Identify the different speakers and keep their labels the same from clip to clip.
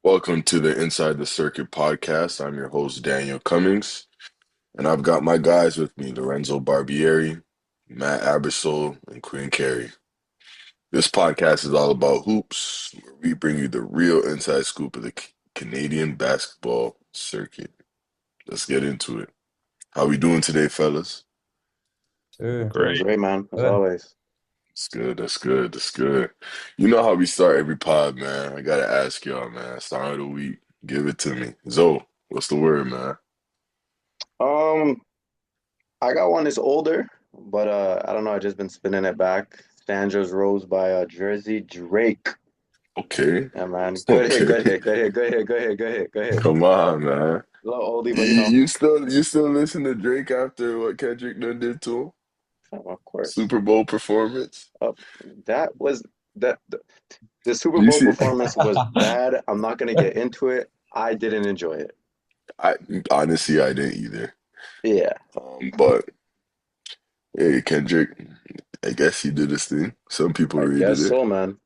Speaker 1: Welcome to the Inside the Circuit podcast. I'm your host, Daniel Cummings, and I've got my guys with me, Lorenzo Barbieri, Matt Abersol, and Quinn Carey. This podcast is all about hoops, where we bring you the real inside scoop of the Canadian basketball circuit. Let's get into it. How we doing today, fellas?
Speaker 2: Sure.
Speaker 3: Doing
Speaker 4: Great.
Speaker 3: great, man, as
Speaker 2: Good.
Speaker 3: always.
Speaker 1: That's good, that's good, that's good. You know how we start every pod, man. I gotta ask y'all, man. Start of the week. Give it to me. Zoe, what's the word, man?
Speaker 3: Um, I got one that's older, but I don't know. I just been spinning it back. Stanges Rose by Jersey Drake.
Speaker 1: Okay.
Speaker 3: Yeah, man. Good hit,
Speaker 1: Okay.
Speaker 3: good hit, good hit, good hit, good hit, good hit, good hit.
Speaker 1: Come on, man.
Speaker 3: A little oldie,
Speaker 1: You,
Speaker 3: but
Speaker 1: you still listen to Drake after what Kendrick done did to him?
Speaker 3: of course.
Speaker 1: Super Bowl performance.
Speaker 3: Uh, that was that the Super
Speaker 1: You
Speaker 3: Bowl
Speaker 1: see,
Speaker 3: performance was bad. I'm not gonna get into it. I didn't enjoy it.
Speaker 1: I honestly I didn't either.
Speaker 3: Yeah,
Speaker 1: But hey, Kendrick, I guess he did his thing. Some people
Speaker 3: I
Speaker 1: rated
Speaker 3: guess
Speaker 1: it.
Speaker 3: so, man.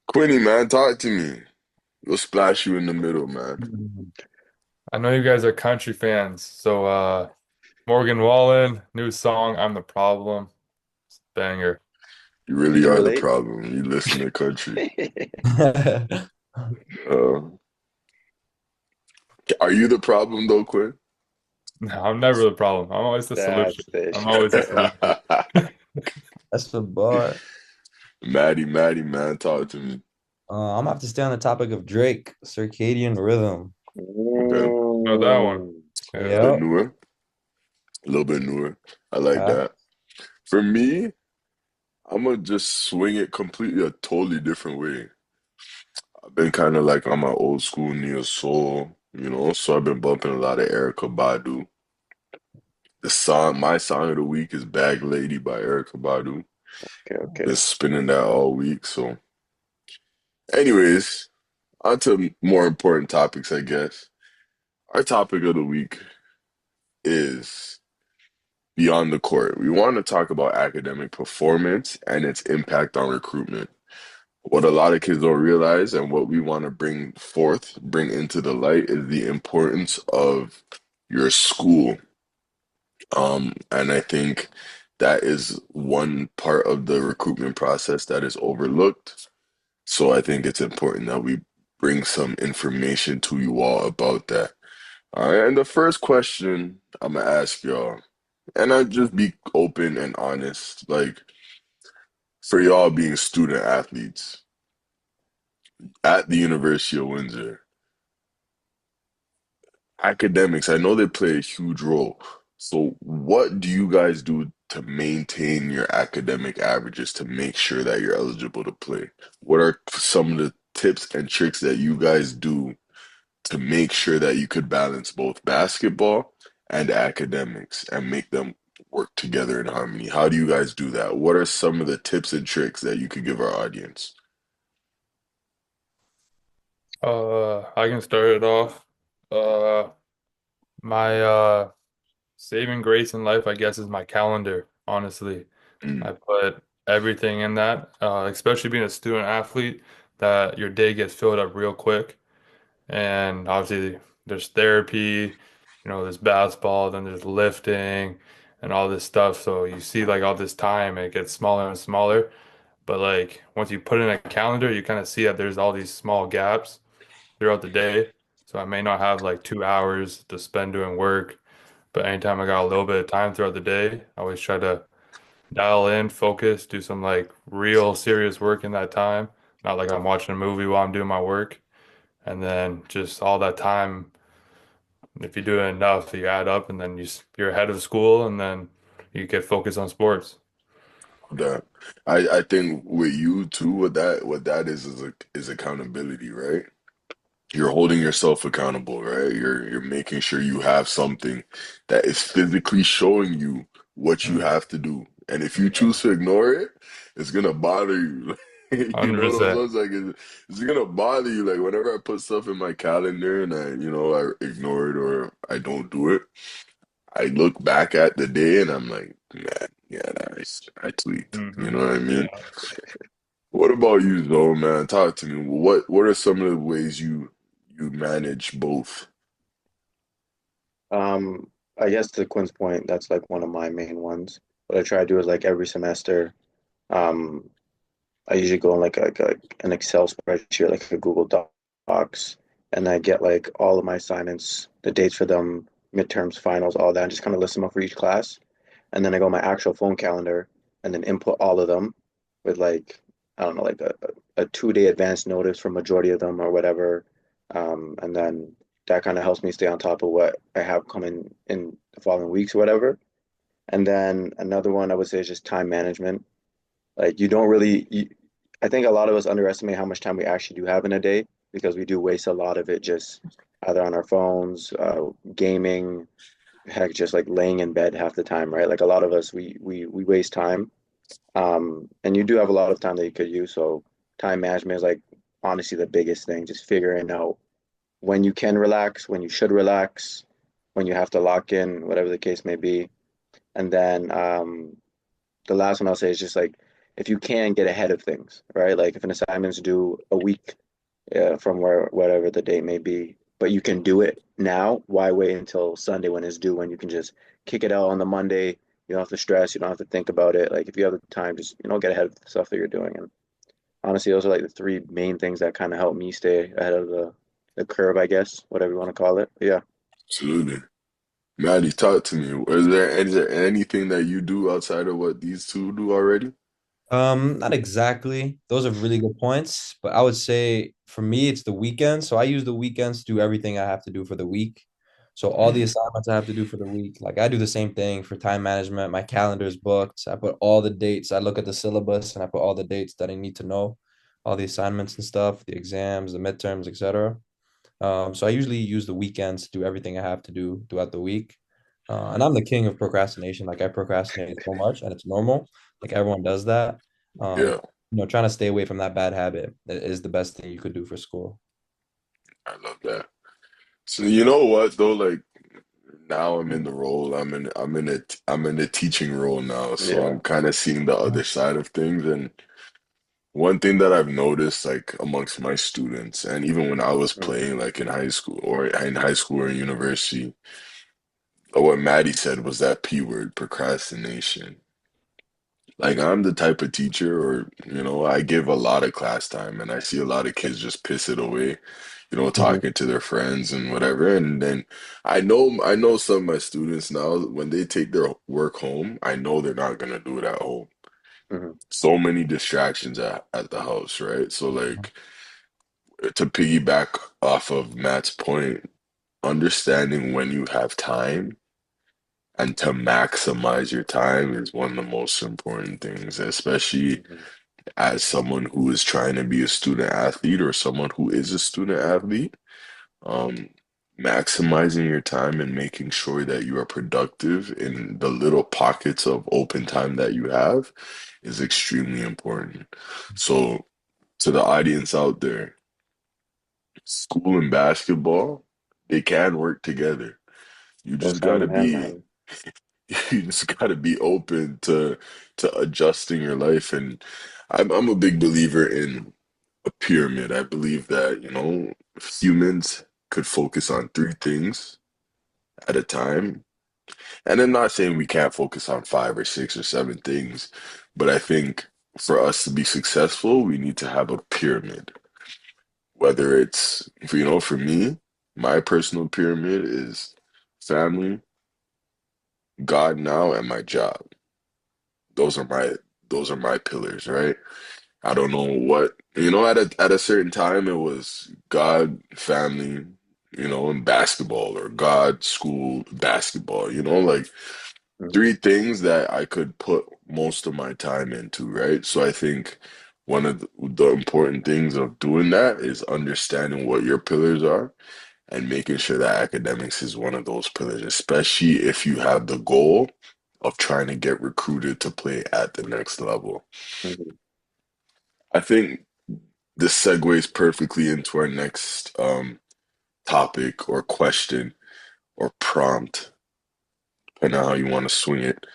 Speaker 1: Quinny, man, talk to me. We'll splash you in the middle, man.
Speaker 4: I know you guys are country fans, so Morgan Wallen, new song, I'm the Problem. Banger.
Speaker 1: You
Speaker 3: You
Speaker 1: really
Speaker 3: can
Speaker 1: are the
Speaker 3: relate.
Speaker 1: problem. You listen to country. Uh, are you the problem though, Quinn?
Speaker 4: No, I'm never the problem. I'm always the solution.
Speaker 3: That's the
Speaker 4: I'm
Speaker 3: issue.
Speaker 4: always the solution.
Speaker 2: That's the bar.
Speaker 1: Maddie, man, talk to me.
Speaker 2: I'm gonna have to stay on the topic of Drake, Circadian Rhythm.
Speaker 1: Okay.
Speaker 4: Know that one.
Speaker 3: Mm.
Speaker 1: A little bit
Speaker 2: Yep.
Speaker 1: newer. A little bit newer. I like
Speaker 2: Yeah.
Speaker 1: that. For me, I'm gonna just swing it completely a totally different way. I've been kind of like on my old school neo soul, so I've been bumping a lot of Erica Badu. My song of the week is Bag Lady by Erica Badu.
Speaker 3: Okay, okay.
Speaker 1: Been spinning that all week. So, anyways, on to more important topics, I guess. Our topic of the week is beyond the court. We want to talk about academic performance and its impact on recruitment. What a lot of kids don't realize and what we want to bring into the light is the importance of your school. And I think that is one part of the recruitment process that is overlooked. So I think it's important that we bring some information to you all about that. All right, and the first question I'm gonna ask y'all, and I just be open and honest, like for y'all being student athletes at the University of Windsor, academics, I know they play a huge role. So what do you guys do to maintain your academic averages to make sure that you're eligible to play? What are some of the tips and tricks that you guys do to make sure that you could balance both basketball and academics and make them work together in harmony? How do you guys do that? What are some of the tips and tricks that you could give our audience?
Speaker 4: I can start it off. Uh, my saving grace in life, I guess, is my calendar, honestly.
Speaker 1: Mm,
Speaker 4: I put everything in that, especially being a student athlete, that your day gets filled up real quick. And obviously, there's therapy, there's basketball, then there's lifting and all this stuff. So you see, like, all this time, it gets smaller and smaller. But, like, once you put in a calendar, you kind of see that there's all these small gaps throughout the day. So I may not have like 2 hours to spend doing work, but anytime I got a little bit of time throughout the day, I always try to dial in, focus, do some like real serious work in that time. Not like I'm watching a movie while I'm doing my work. And then just all that time, if you do it enough, you add up and then you're ahead of school and then you get focused on sports.
Speaker 1: that I think with you too, what that is accountability, right? You're holding yourself accountable, right? You're making sure you have something that is physically showing you what you
Speaker 4: Mm,
Speaker 1: have to do. And if you choose to ignore it, it's gonna bother you. You know what I'm
Speaker 4: 100%.
Speaker 1: saying? It's gonna bother you. Like whenever I put stuff in my calendar and I ignore it or I don't do it, I look back at the day and I'm like, man, yeah, I tweaked. You
Speaker 4: Hmm.
Speaker 1: know what I mean?
Speaker 4: Yeah.
Speaker 1: What about you though, man? Talk to me. What are some of the ways you manage both?
Speaker 3: I guess to Quinn's point, that's like one of my main ones. What I try to do is like every semester, um, I usually go in like an Excel spreadsheet, like a Google Docs, and I get like all of my assignments, the dates for them, midterms, finals, all that, and just kind of list them up for each class. And then I go on my actual phone calendar and then input all of them with like, I don't know, like a 2 day advance notice for majority of them or whatever. And then that kind of helps me stay on top of what I have coming in the following weeks or whatever. And then another one I would say is just time management. Like you don't really, I think a lot of us underestimate how much time we actually do have in a day because we do waste a lot of it just either on our phones, gaming, heck, just like laying in bed half the time, right? Like a lot of us, we waste time, and you do have a lot of time that you could use. So time management is like honestly the biggest thing. Just figuring out when you can relax, when you should relax, when you have to lock in, whatever the case may be. And then the last one I'll say is just like if you can get ahead of things, right? Like if an assignment's due a week from where whatever the date may be, but you can do it now. Why wait until Sunday when it's due when you can just kick it out on the Monday? You don't have to stress. You don't have to think about it. Like if you have the time, just get ahead of the stuff that you're doing. And honestly, those are like the three main things that kind of help me stay ahead of the curve, I guess, whatever you want to call it. But yeah.
Speaker 1: Absolutely. Maddie, talk to me. Is there anything that you do outside of what these two do already?
Speaker 2: Not exactly. Those are really good points, but I would say for me, it's the weekend. So I use the weekends to do everything I have to do for the week. So all the
Speaker 1: Mm,
Speaker 2: assignments I have to do for the week, like I do the same thing for time management. My calendar is booked. I put all the dates. I look at the syllabus and I put all the dates that I need to know, all the assignments and stuff, the exams, the midterms, etc. So I usually use the weekends to do everything I have to do throughout the week. And I'm the king of procrastination. Like I procrastinate so much, and it's normal. Like everyone does that.
Speaker 1: yeah,
Speaker 2: Trying to stay away from that bad habit is the best thing you could do for school.
Speaker 1: I love that. So you know what though, like now I'm in the role. I'm in a teaching role now, so
Speaker 3: Yeah.
Speaker 1: I'm kind of seeing the other side of things. And one thing that I've noticed, like amongst my students, and even when I was
Speaker 3: Mhm.
Speaker 1: playing, like in high school or university, what Maddie said was that P word, procrastination. Like I'm the type of teacher, or I give a lot of class time, and I see a lot of kids just piss it away,
Speaker 3: Mhm.
Speaker 1: talking to their friends and whatever. And then I know some of my students now, when they take their work home, I know they're not gonna do it at home.
Speaker 3: Mhm.
Speaker 1: So many distractions at the house, right? So like to piggyback off of Matt's point, understanding when you have time and to maximize your time is one of the most important things, especially
Speaker 3: Mhm.
Speaker 1: as someone who is trying to be a student athlete or someone who is a student athlete. um, Maximizing your time and making sure that you are productive in the little pockets of open time that you have is extremely important. So, to the audience out there, school and basketball, they can work together. You
Speaker 3: Goes
Speaker 1: just
Speaker 3: hand
Speaker 1: gotta
Speaker 3: in hand,
Speaker 1: be
Speaker 3: man.
Speaker 1: you just gotta be open to adjusting your life. And I'm a big believer in a pyramid. I believe that, humans could focus on three things at a time. And I'm not saying we can't focus on five or six or seven things, but I think for us to be successful, we need to have a pyramid. Whether it's, for me, my personal pyramid is family, God now, and my job. Those are my those are my pillars, right? I don't know what, at a certain time it was God, family, and basketball, or God, school, basketball, like
Speaker 3: Mhm.
Speaker 1: three things that I could put most of my time into, right? So I think one of the important things of doing that is understanding what your pillars are and making sure that academics is one of those pillars, especially if you have the goal of trying to get recruited to play at the next level.
Speaker 3: Mhm.
Speaker 1: I think this segues perfectly into our next topic or question or prompt, depending on how you want to swing it.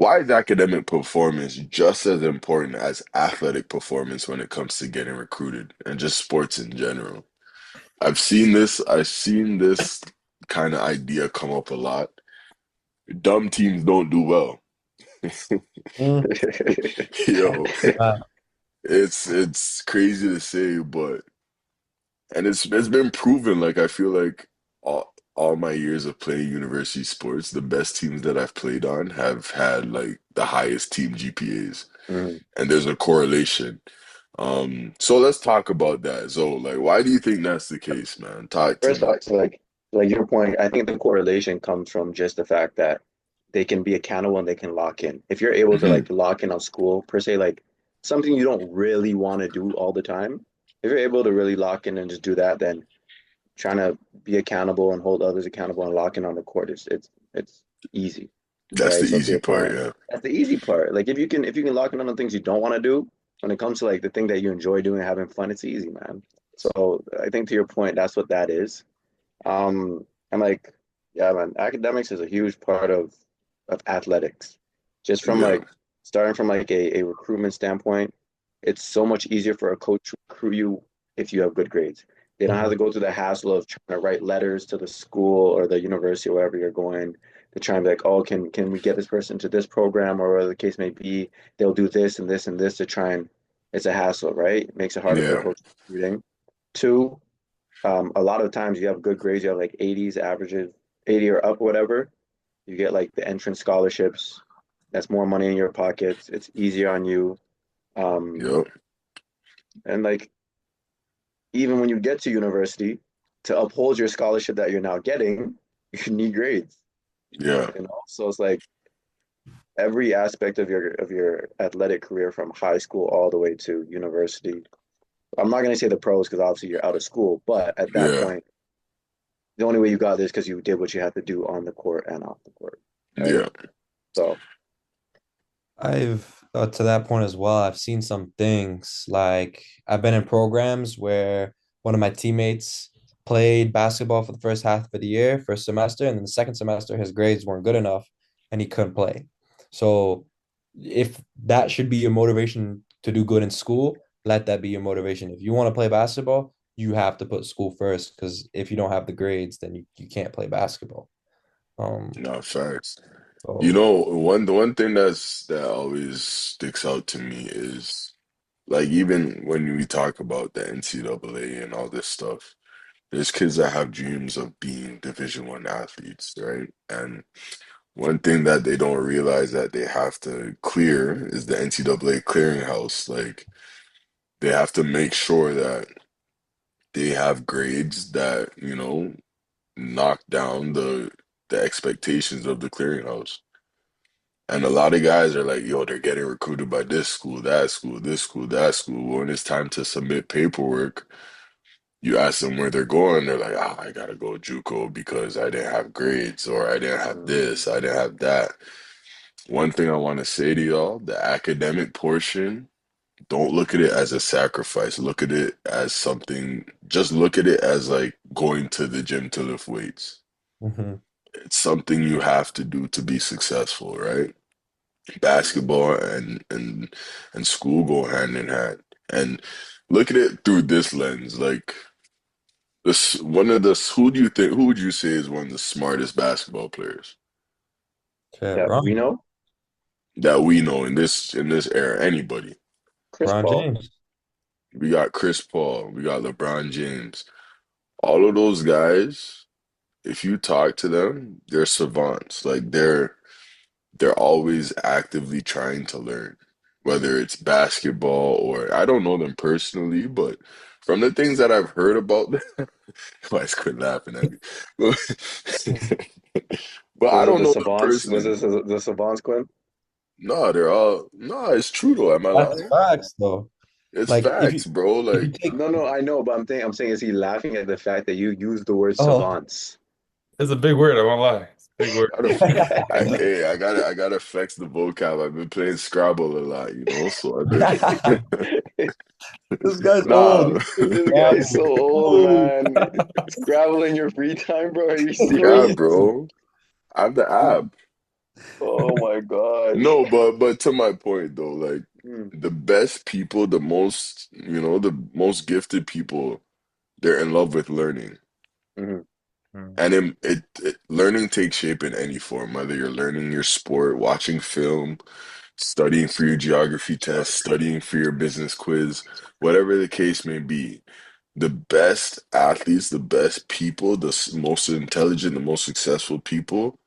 Speaker 1: why is academic performance just as important as athletic performance when it comes to getting recruited and just sports in general? I've seen this kind of idea come up a lot. Dumb teams don't do well.
Speaker 2: Mm.
Speaker 1: Yo,
Speaker 2: Uh,
Speaker 1: it's crazy to say, but and it's been proven. Like I feel like all my years of playing university sports, the best teams that I've played on have had like the highest team GPAs,
Speaker 3: Mhm.
Speaker 1: and there's a correlation. So let's talk about that. So, like, why do you think that's the case, man? Talk to
Speaker 3: First
Speaker 1: me.
Speaker 3: off, so like your point, I think the correlation comes from just the fact that they can be accountable and they can lock in. If you're able to
Speaker 1: Hmm.
Speaker 3: like lock in on school per se, like something you don't really want to do all the time, if you're able to really lock in and just do that, then trying to be accountable and hold others accountable and lock in on the court is it's easy,
Speaker 1: That's
Speaker 3: right?
Speaker 1: the
Speaker 3: So to
Speaker 1: easy
Speaker 3: your
Speaker 1: part,
Speaker 3: point,
Speaker 1: yeah.
Speaker 3: that's the easy part. Like if you can lock in on the things you don't want to do, when it comes to like the thing that you enjoy doing, having fun, it's easy, man. So I think to your point, that's what that is. And like, yeah, man, academics is a huge part of athletics. Just from
Speaker 1: Yeah,
Speaker 3: like starting from like a recruitment standpoint, it's so much easier for a coach to recruit you if you have good grades. They don't have
Speaker 2: mhm,
Speaker 3: to go through the hassle of trying to write letters to the school or the university or wherever you're going to try and be like, oh, can we get this person to this program or whatever the case may be? They'll do this and this and this to try and it's a hassle, right? It makes it harder for the
Speaker 1: yeah,
Speaker 3: coach recruiting. Two, a lot of times you have good grades, you have like 80s averages, 80 or up, whatever. You get like the entrance scholarships. That's more money in your pockets. It's easier on you. Um,
Speaker 1: yep,
Speaker 3: and like even when you get to university, to uphold your scholarship that you're now getting, you need grades.
Speaker 1: yeah,
Speaker 3: And also it's like every aspect of your athletic career from high school all the way to university. I'm not gonna say the pros because obviously you're out of school, but at that
Speaker 1: yeah,
Speaker 3: point, the only way you got this because you did what you had to do on the court and off the court, right?
Speaker 1: yeah,
Speaker 3: So,
Speaker 2: I've to that point as well. I've seen some things like I've been in programs where one of my teammates played basketball for the first half of the year, first semester, and then the second semester his grades weren't good enough and he couldn't play. So if that should be your motivation to do good in school, let that be your motivation. If you want to play basketball, you have to put school first because if you don't have the grades, then you can't play basketball. Um,
Speaker 1: no facts. You
Speaker 2: so
Speaker 1: know, the one thing that always sticks out to me is like even when we talk about the NCAA and all this stuff, there's kids that have dreams of being Division 1 athletes, right? And one thing that they don't realize that they have to clear is the NCAA clearinghouse. Like they have to make sure that they have grades that, knock down the expectations of the clearinghouse. And a lot of guys are like, yo, they're getting recruited by this school, that school, this school, that school. When it's time to submit paperwork, you ask them where they're going, they're like, ah, I gotta go JUCO because I didn't have grades or I didn't have
Speaker 3: mm,
Speaker 1: this, I didn't have that. One thing I want to say to y'all, the academic portion, don't look at it as a sacrifice. Look at it as something, just look at it as like going to the gym to lift weights.
Speaker 2: mhm.
Speaker 1: It's something you have to do to be successful, right?
Speaker 3: mhm.
Speaker 1: Basketball and school go hand in hand. And look at it through this lens. Like this one of the who would you say is one of the smartest basketball players
Speaker 2: Okay,
Speaker 3: That we know,
Speaker 1: that we know in this era? Anybody.
Speaker 3: Chris
Speaker 2: Ron
Speaker 3: Paul.
Speaker 2: James.
Speaker 1: We got Chris Paul, we got LeBron James. All of those guys, if you talk to them, they're savants. Like they're always actively trying to learn, whether it's basketball or I don't know them personally, but from the things that I've heard about them, guys quit laughing at me. But I
Speaker 3: Was it
Speaker 1: don't
Speaker 3: the
Speaker 1: know them
Speaker 3: Savants? Was
Speaker 1: personally.
Speaker 3: this the Savants, Quinn?
Speaker 1: No, they're all no, it's true though. Am I
Speaker 2: That's
Speaker 1: lying?
Speaker 2: facts though.
Speaker 1: It's
Speaker 2: Like
Speaker 1: facts, bro.
Speaker 2: if you
Speaker 1: Like,
Speaker 2: take
Speaker 3: No, no, I know, but I'm saying, is he laughing at the fact that you used the word
Speaker 2: oh
Speaker 3: savants?
Speaker 4: It's a big word, I won't lie. It's a big word.
Speaker 1: gotta, hey, I gotta flex the vocab. I've been playing Scrabble a lot, so I've been
Speaker 2: this guy's
Speaker 1: nah.
Speaker 2: old.
Speaker 3: This guy is so
Speaker 2: Scrabble.
Speaker 3: old,
Speaker 2: Oh,
Speaker 3: man. Scrabble in your free time, bro? Are you
Speaker 1: Yeah,
Speaker 3: serious?
Speaker 1: bro. I have the app.
Speaker 3: Oh my gosh.
Speaker 1: No, but to my point though, like
Speaker 3: Mm,
Speaker 1: the best people, the most, the most gifted people, they're in love with learning.
Speaker 3: mhm,
Speaker 4: Mm.
Speaker 1: And learning takes shape in any form, whether you're learning your sport, watching film, studying for your geography test, studying for your business quiz, whatever the case may be. The best athletes, the best people, most intelligent, the most successful people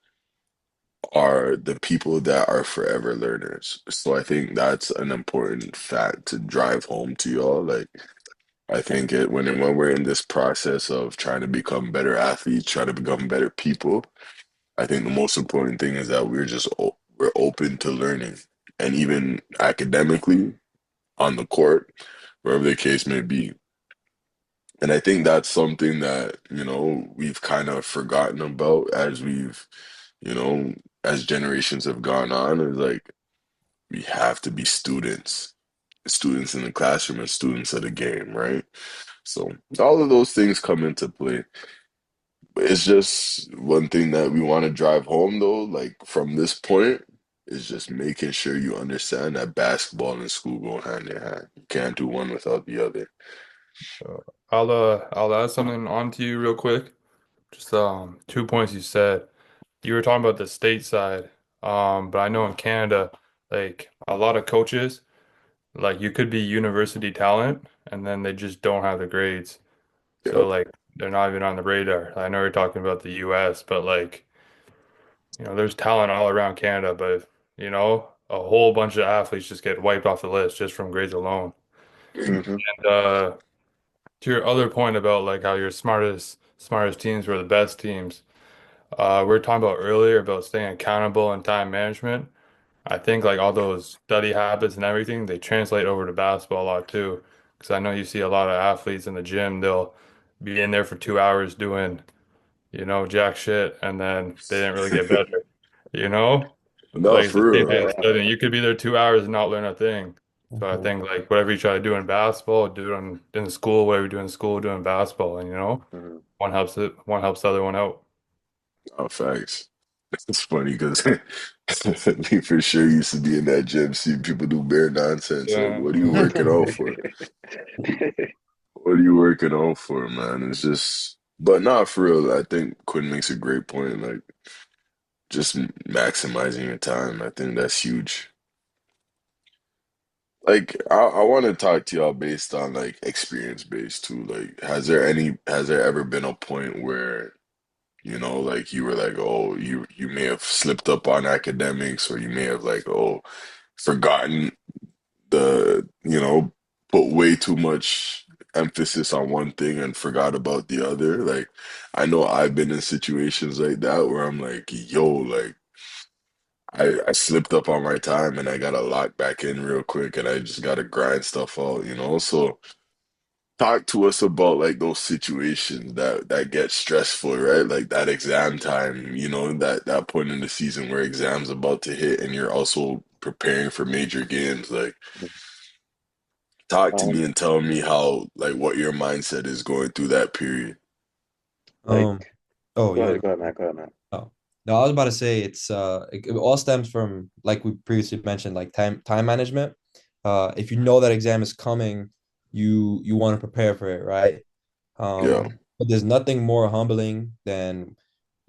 Speaker 1: are the people that are forever learners. So I think that's an important fact to drive home to y'all. Like I think when we're in this process of trying to become better athletes, trying to become better people, I think the most important thing is that we're open to learning, and even academically on the court, wherever the case may be. And I think that's something that, we've kind of forgotten about you know, as generations have gone on, is like we have to be students in the classroom and students of the game, right? So all of those things come into play. It's just one thing that we want to drive home though, like from this point, is just making sure you understand that basketball and school go hand in hand. You can't do one without the other.
Speaker 4: So I'll add something on to you real quick. Just 2 points you said. You were talking about the state side. But I know in Canada, like a lot of coaches, like you could be university talent and then they just don't have the grades. So
Speaker 1: Yep.
Speaker 4: like they're not even on the radar. I know you're talking about the US, but like, there's talent all around Canada, but a whole bunch of athletes just get wiped off the list just from grades alone.
Speaker 3: mhm,
Speaker 4: And to your other point about like how your smartest teams were the best teams, we were talking about earlier about staying accountable and time management. I think like all those study habits and everything, they translate over to basketball a lot too. Because I know you see a lot of athletes in the gym, they'll be in there for 2 hours doing, jack shit, and then they didn't really get better, you know?
Speaker 1: No,
Speaker 4: Like it's the
Speaker 1: for
Speaker 4: same
Speaker 1: real.
Speaker 4: thing with
Speaker 3: yeah.
Speaker 4: studying. You could be there 2 hours and not learn a thing. So I
Speaker 2: Mhm.
Speaker 4: think like whatever you try to do in basketball, do it in school, whatever you do in school, do in basketball, and
Speaker 3: Mhm.
Speaker 4: one helps the other one out.
Speaker 1: Oh, facts. It's funny because me for sure used to be in that gym, seeing people do bare nonsense. Like,
Speaker 4: Yeah.
Speaker 1: what are you working out for? What are you working out for, man? It's just, but not for real. I think Quinn makes a great point. Like, just maximizing your time. I think that's huge. Like, I want to talk to y'all based on like experience based too. Like, has there ever been a point where, like you were like, oh, you may have slipped up on academics, or you may have like, oh, forgotten put way too much emphasis on one thing and forgot about the other. Like, I know I've been in situations like that where I'm like, yo, like I slipped up on my time and I gotta lock back in real quick and I just gotta grind stuff out. So talk to us about like those situations that get stressful, right? Like that exam time, that point in the season where exams about to hit and you're also preparing for major games. Like, talk to me
Speaker 3: Um,
Speaker 1: and tell me how, like, what your mindset is going through that period.
Speaker 3: like,
Speaker 2: Um, oh, you want
Speaker 3: go ahead, Matt. Go ahead, Matt.
Speaker 2: Oh, no, I was about to say it all stems from like we previously mentioned, like time management. If you know that exam is coming, you want to prepare for it, right?
Speaker 1: Yeah,
Speaker 2: But there's nothing more humbling than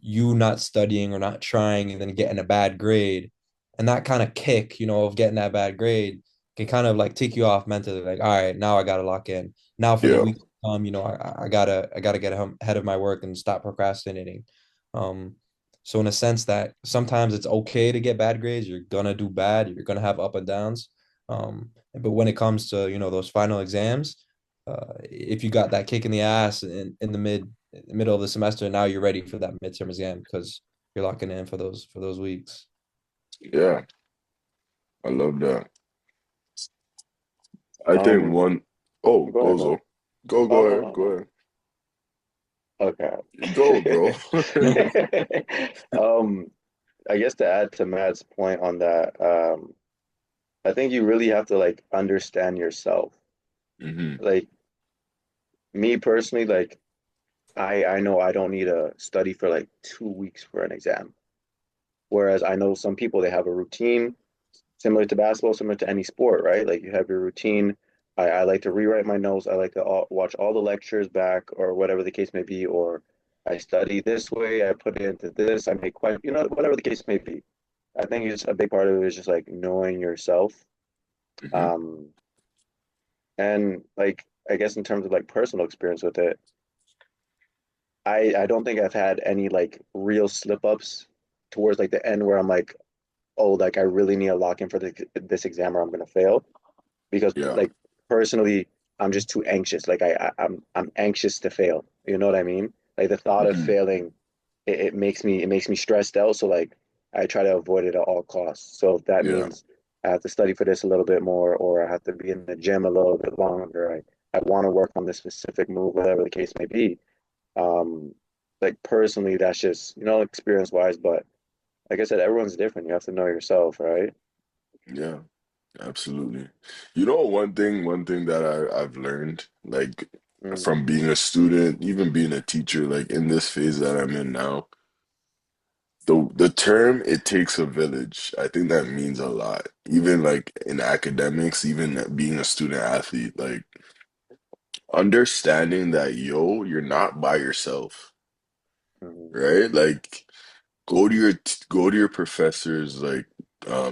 Speaker 2: you not studying or not trying and then getting a bad grade. And that kind of kick, of getting that bad grade can kind of like take you off mentally. Like, all right, now I gotta lock in. Now for the
Speaker 1: yeah,
Speaker 2: week to come, I gotta get ahead of my work and stop procrastinating. Um, so in a sense that sometimes it's okay to get bad grades. You're gonna do bad. You're gonna have up and downs. But when it comes to, those final exams, if you got that kick in the ass in the middle of the semester, now you're ready for that midterm exam because you're locking in for those weeks.
Speaker 1: yeah. I love that. I think
Speaker 3: Um,
Speaker 1: one, oh,
Speaker 3: go ahead,
Speaker 1: Bozo.
Speaker 3: Matt.
Speaker 1: Go
Speaker 3: Oh, no,
Speaker 1: ahead,
Speaker 3: no,
Speaker 1: go
Speaker 3: no.
Speaker 1: ahead.
Speaker 3: Okay.
Speaker 1: Go, bro.
Speaker 3: Um, I guess to add to Matt's point on that, I think you really have to like understand yourself.
Speaker 1: Hmm.
Speaker 3: Like me personally, like I know I don't need to study for like 2 weeks for an exam. Whereas I know some people, they have a routine similar to basketball, similar to any sport, right? Like you have your routine. I like to rewrite my notes. I like to watch all the lectures back or whatever the case may be, or I study this way, I put it into this, I make quite, whatever the case may be. I think it's a big part of it is just like knowing yourself.
Speaker 1: Hmm.
Speaker 3: Um, and like I guess in terms of like personal experience with it, I don't think I've had any like real slip ups towards like the end where I'm like, oh, like I really need to lock in for this exam or I'm gonna fail. Because
Speaker 1: Yeah.
Speaker 3: like personally, I'm just too anxious. Like I'm anxious to fail. You know what I mean? Like the thought of
Speaker 1: Hmm.
Speaker 3: failing, it makes me stressed out. So like I try to avoid it at all costs. So if that
Speaker 1: Yeah.
Speaker 3: means I have to study for this a little bit more, or I have to be in the gym a little bit longer. I want to work on this specific move, whatever the case may be. Um, like personally, that's just experience wise. But like I said, everyone's different. You have to know yourself, right?
Speaker 1: Yeah. Absolutely. One thing that I've learned, like
Speaker 3: Mm,
Speaker 1: from being a student, even being a teacher, like in this phase that I'm in now, the term "it takes a village," I think that means a lot. Even like in academics, even being a student athlete, like understanding that you're not by yourself,
Speaker 3: mm,
Speaker 1: right? Like go to your professor's like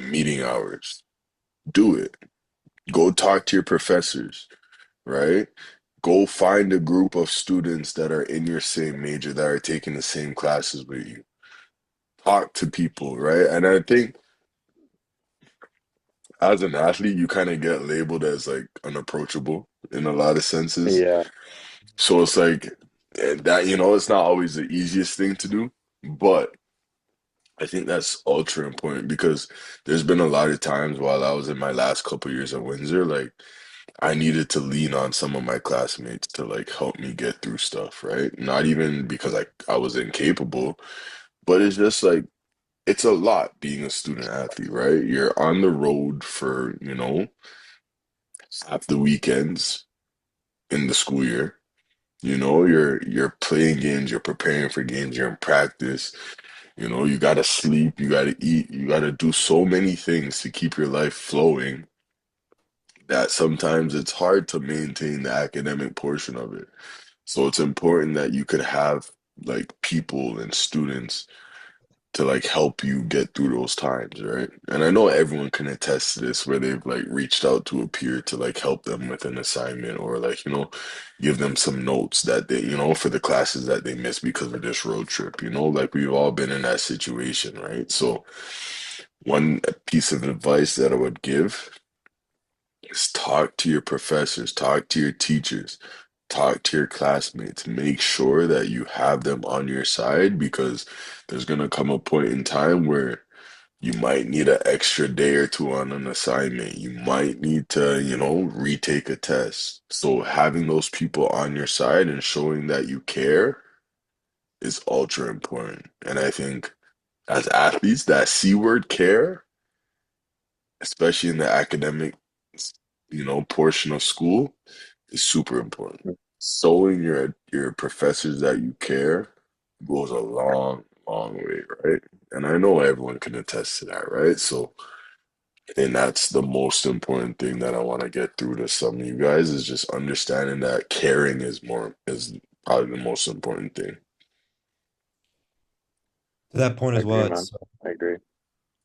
Speaker 1: meeting hours. Do it. Go talk to your professors, right? Go find a group of students that are in your same major that are taking the same classes with you. Talk to people, right? And I think as an athlete, you kind of get labeled as like unapproachable in a lot of senses.
Speaker 3: yeah.
Speaker 1: So it's like that, it's not always the easiest thing to do, but I think that's ultra important because there's been a lot of times while I was in my last couple years at Windsor, like I needed to lean on some of my classmates to like help me get through stuff, right? Not even because I was incapable, but it's just like it's a lot being a student athlete, right? You're on the road for, half the weekends in the school year. You're playing games, you're preparing for games, you're in practice. You gotta sleep, you gotta eat, you gotta do so many things to keep your life flowing that sometimes it's hard to maintain the academic portion of it. So it's important that you could have like people and students to like help you get through those times, right? And I know everyone can attest to this where they've like reached out to a peer to like help them with an assignment or like, give them some notes that they, for the classes that they missed because of this road trip, like we've all been in that situation, right? So one piece of advice that I would give is talk to your professors, talk to your teachers, talk to your classmates. Make sure that you have them on your side because there's going to come a point in time where you might need an extra day or two on an assignment. You might need to, retake a test. So having those people on your side and showing that you care is ultra important. And I think as athletes, that C word care, especially in the academic, portion of school, is super important. Showing your professors that you care goes a long, long way, right? And I know everyone can attest to that, right? So, and that's the most important thing that I want to get through to some of you guys is just understanding that caring is probably the most important thing.
Speaker 2: To that point
Speaker 3: I
Speaker 2: as
Speaker 3: agree,
Speaker 2: well,
Speaker 3: man. I agree.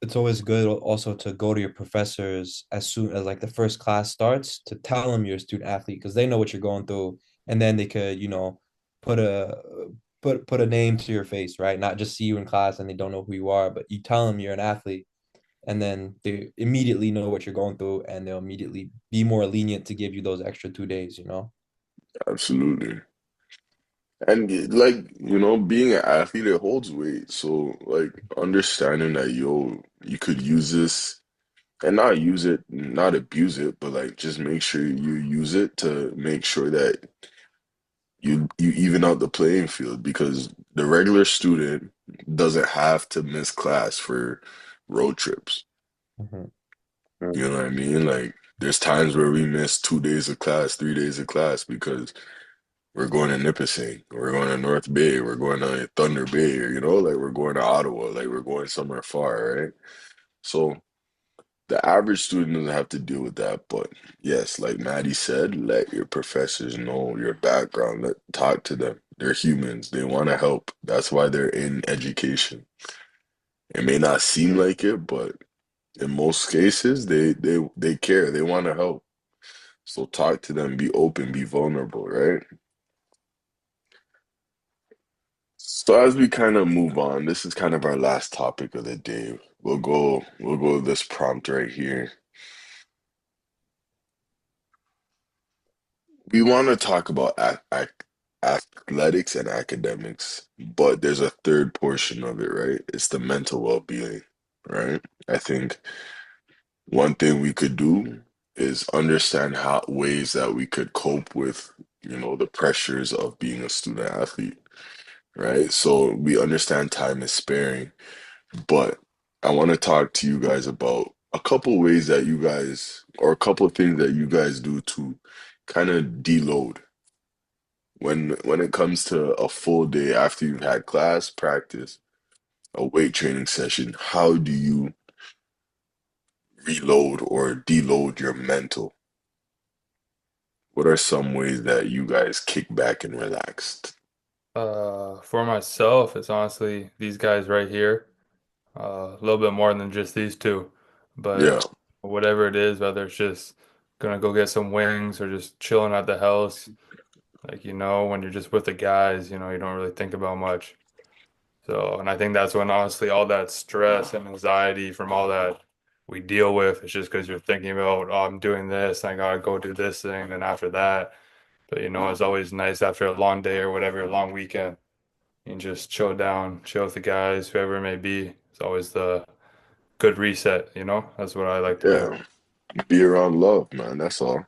Speaker 2: it's always good also to go to your professors as soon as like the first class starts to tell them you're a student athlete because they know what you're going through and then they could put a put a name to your face, right? Not just see you in class and they don't know who you are, but you tell them you're an athlete and then they immediately know what you're going through and they'll immediately be more lenient to give you those extra 2 days.
Speaker 1: Absolutely. And like, being an athlete, it holds weight. So like understanding that you could use this and not use it, not abuse it, but like just make sure you use it to make sure that you even out the playing field because the regular student doesn't have to miss class for road trips.
Speaker 2: Mhm.
Speaker 1: You know
Speaker 3: Mm,
Speaker 1: what I mean? Like there's times where we miss 2 days of class, 3 days of class because we're going to Nipissing, we're going to North Bay, we're going to Thunder Bay, or, like we're going to Ottawa, like we're going somewhere far, right? So the average student doesn't have to deal with that, but yes, like Maddie said, let your professors know your background. Talk to them. They're humans. They want to help. That's why they're in education. It may not seem like it, but in most cases, they care. They want to help. So talk to them. Be open. Be vulnerable. Right. So as we kind of move on, this is kind of our last topic of the day. We'll go with this prompt right here. We want to talk about athletics and academics, but there's a third portion of it, right? It's the mental well-being, right? I think one thing we could do is understand how ways that we could cope with, the pressures of being a student athlete, right? So we understand time is sparing, but I want to talk to you guys about a couple ways that you guys, or a couple of things that you guys do to kind of deload when it comes to a full day after you've had class, practice, a weight training session. How do you reload or deload your mental? What are some ways that you guys kick back and relax?
Speaker 4: For myself, it's honestly these guys right here. A little bit more than just these two,
Speaker 1: Yeah,
Speaker 4: but whatever it is, whether it's just gonna go get some wings or just chilling at the house, like when you're just with the guys, you don't really think about much. So, and I think that's when honestly all that stress and anxiety from all that we deal with is just because you're thinking about, oh, I'm doing this, I gotta go do this thing, and after that. But it's always nice after a long day or whatever, a long weekend, and just chill down, chill with the guys, whoever it may be. It's always the good reset. That's what I like to do.
Speaker 1: yeah. Be around love, man. That's all.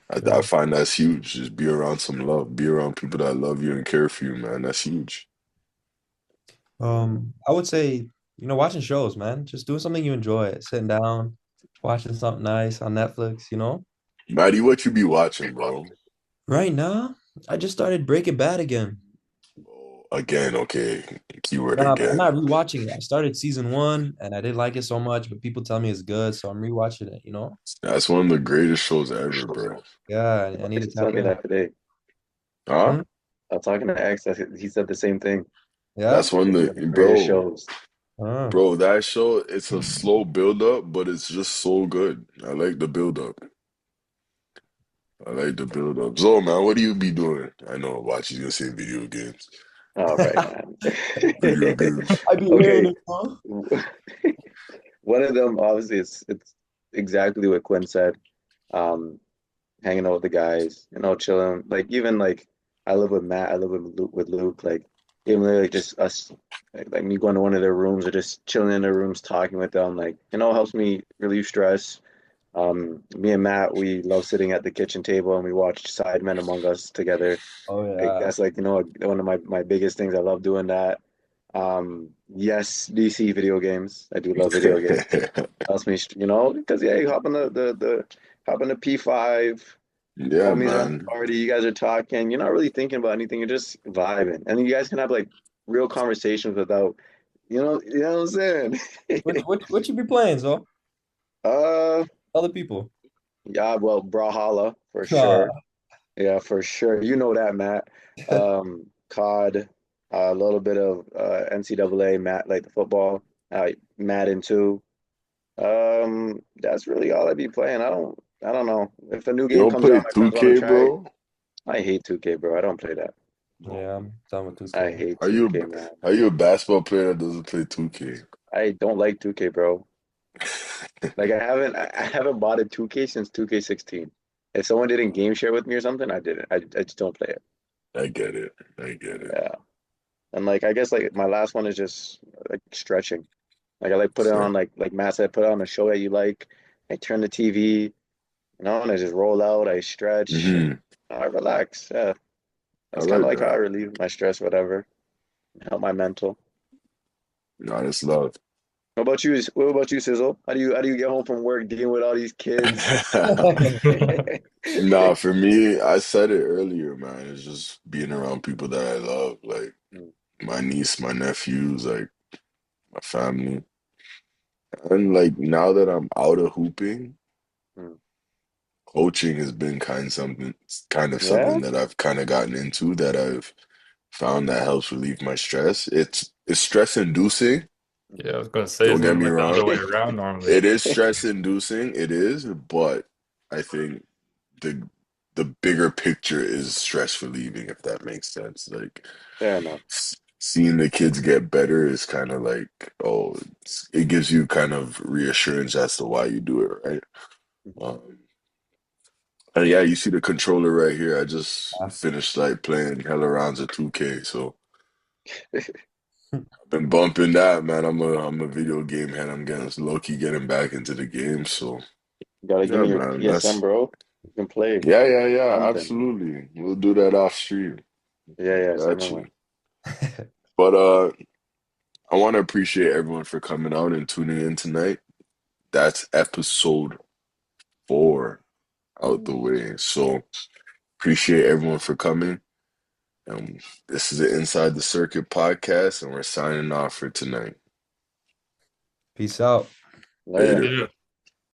Speaker 1: I
Speaker 2: Yeah.
Speaker 1: find that's huge. Just be around some love. Be around people that love you and care for you, man. That's huge.
Speaker 2: I would say, watching shows, man. Just doing something you enjoy, sitting down, watching something nice on Netflix.
Speaker 1: Maddie, what you be watching, bro?
Speaker 2: Right now, I just started Breaking Bad again.
Speaker 1: Oh, again, okay. Keyword
Speaker 2: I'm
Speaker 1: again.
Speaker 2: not rewatching it. I started season one and I didn't like it so much, but people tell me it's good, so I'm rewatching it.
Speaker 1: That's one of the greatest shows ever, bro.
Speaker 2: Yeah, I need to
Speaker 3: X told
Speaker 2: tap
Speaker 3: me
Speaker 2: in.
Speaker 3: that today.
Speaker 1: Huh?
Speaker 2: Hmm?
Speaker 3: I was talking to X. He said the same thing.
Speaker 2: Yeah.
Speaker 1: That's one
Speaker 3: It's
Speaker 1: of
Speaker 3: one of the
Speaker 1: the,
Speaker 3: greatest
Speaker 1: bro.
Speaker 3: shows.
Speaker 2: Oh.
Speaker 1: Bro, that show, it's a slow build up, but it's just so good. I like the build up. I like the build up. So, man, what do you be doing? I know, watch, you gonna say video games.
Speaker 3: All right, man.
Speaker 1: Video games.
Speaker 2: I be hearing
Speaker 3: Okay.
Speaker 2: it, huh?
Speaker 3: One of them, obviously, it's exactly what Quinn said. Um, Hanging out with the guys, chilling. Like even like I live with Matt, I live with Luke. Like even like just us, like me going to one of their rooms or just chilling in their rooms, talking with them. Like helps me relieve stress. Me and Matt, we love sitting at the kitchen table and we watch Sidemen Among Us together.
Speaker 2: Oh
Speaker 3: Like
Speaker 2: yeah.
Speaker 3: that's like one of my biggest things. I love doing that. Yes, DC video games. I do love video games. Helps me, because yeah, you hop in the hop in the P5,
Speaker 1: Yeah,
Speaker 3: homies are at the
Speaker 1: man.
Speaker 3: party, you guys are talking, you're not really thinking about anything, you're just vibing. And you guys can have like real conversations without, you know what I'm saying?
Speaker 2: What you be playing, so?
Speaker 3: Uh
Speaker 2: Other people.
Speaker 3: yeah, well, Brawlhalla for sure.
Speaker 2: Ah.
Speaker 3: Yeah, for sure. You know that, Matt. COD, a little bit of NCAA, Matt, like the football, Madden too. That's really all I be playing. I don't know. If a new
Speaker 1: You
Speaker 3: game
Speaker 1: don't
Speaker 3: comes
Speaker 1: play
Speaker 3: out, my friends want to
Speaker 1: 2K,
Speaker 3: try it.
Speaker 1: bro?
Speaker 3: I hate 2K, bro. I don't play that.
Speaker 2: Yeah, I'm done with
Speaker 3: I
Speaker 2: 2K.
Speaker 3: hate
Speaker 1: Are you
Speaker 3: 2K, man.
Speaker 1: are you a basketball player that doesn't play 2K?
Speaker 3: I don't like 2K, bro. Like I haven't bought a 2K since 2K16. If someone didn't game share with me or something, I didn't. I just don't play it.
Speaker 1: I get it. I get it.
Speaker 3: Yeah. And like I guess like my last one is just like stretching. Like I like put it
Speaker 1: So,
Speaker 3: on like Matt said, put on a show that you like. I turn the TV, and I just roll out, I stretch and I relax. Yeah.
Speaker 1: I
Speaker 3: That's kind of
Speaker 1: like
Speaker 3: like how I
Speaker 1: that.
Speaker 3: relieve my stress, whatever, help my mental.
Speaker 1: No, that's love.
Speaker 3: What about you, Sizzle? How do you get home from work dealing with all these kids?
Speaker 1: Nah, for me, I said it earlier, man. It's just being around people that I love, like
Speaker 3: Mm,
Speaker 1: my niece, my nephews, like my family. And like now that I'm out of hooping,
Speaker 3: mm.
Speaker 1: coaching has been kind of
Speaker 3: Yeah?
Speaker 1: something that I've kind of gotten into that I've found that helps relieve my stress. It's stress inducing.
Speaker 4: Yeah, I was gonna say,
Speaker 1: Don't
Speaker 4: isn't
Speaker 1: get
Speaker 4: it
Speaker 1: me
Speaker 4: like the other
Speaker 1: wrong.
Speaker 4: way around normally?
Speaker 1: It is stress inducing, it is, but I think the the bigger picture is stress relieving, if that makes sense. Like
Speaker 3: Fair enough.
Speaker 1: seeing the kids get better is kind of like, oh, it gives you kind of reassurance as to why you do it, right?
Speaker 3: Mhm.
Speaker 1: Um, and yeah, you see the controller right here. I just finished like playing hella rounds of 2K, so I've been bumping that, man. I'm a video game head. I'm getting low key getting back into the game, so
Speaker 3: You gotta give
Speaker 1: yeah,
Speaker 3: me your
Speaker 1: man.
Speaker 3: PSN, bro. You can play
Speaker 1: Yeah,
Speaker 3: something.
Speaker 1: absolutely. We'll do that off stream.
Speaker 3: Yeah, yeah, send
Speaker 1: Got
Speaker 3: my way.
Speaker 1: you. But I want to appreciate everyone for coming out and tuning in tonight. That's episode 4 out the way. So appreciate everyone for coming. This is the Inside the Circuit podcast, and we're signing off for tonight.
Speaker 2: Peace out.
Speaker 3: Later.
Speaker 1: Later.
Speaker 4: Yeah.